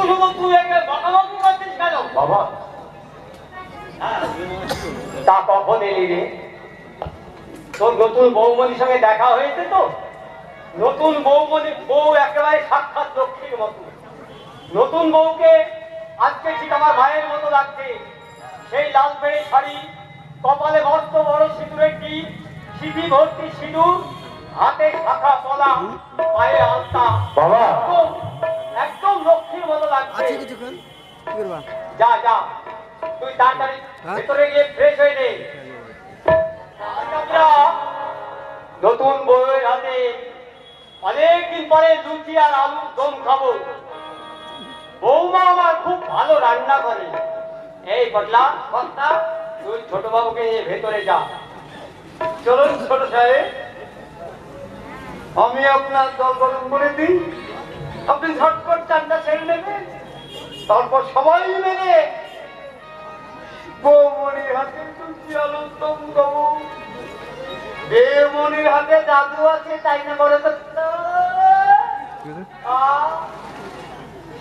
শুধু শুধু তুই একে বকাবকি করছিস কেন? বাবা তা কখন এলি রে? তোর নতুন বৌমনির সঙ্গে দেখা হয়েছে তো? নতুন বউ একেবারে সাক্ষাৎ লক্ষ্মীর মতো। নতুন বউকে আজকে ঠিক আমার ভাইয়ের মতো লাগছে। সেই লাল পেড়ে শাড়ি, কপালে মস্ত বড় সিঁদুরের টিপ, সিঁথি ভর্তি সিঁদুর, হাতে শাখা পলা, পায়ে আলতা। বাবা একদম লক্ষ্মীর মতো লাগছে। যা যা তুই তাড়াতাড়ি ভেতরে গিয়ে ফ্রেশ হয়ে নে। নতুন বউয়ের হাতে অনেকদিন পরে লুচি আর আলুর দম খাবো। বৌমা আমার খুব ভালো রান্না করে। এই বদলা বস্তা, তুই ছোট বাবুকে নিয়ে ভেতরে যা। চলুন ছোট সাহেব, আমি আপনার জল গরম করে দিই, আপনি ঝটপট চানটা ছেড়ে নেবেন। তারপর সবাই মিলে বৌমনির হাতে লুচি আলুর দম খাবো। দেবমনির হাতে জাদু আছে তাই না বলে তো?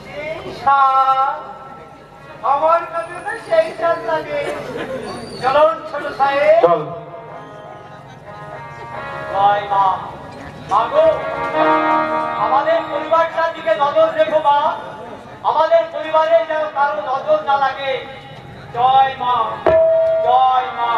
সেই স্বাদ আমার কাছে তো সেই স্বাদ লাগে। চলুন ছোট সাহেব। চল। জয় মা। মাগো, আমাদের পরিবারটার দিকে নজর রেখো মা। আমাদের পরিবারে যেন কারো নজর না লাগে। জয় মা, জয় মা।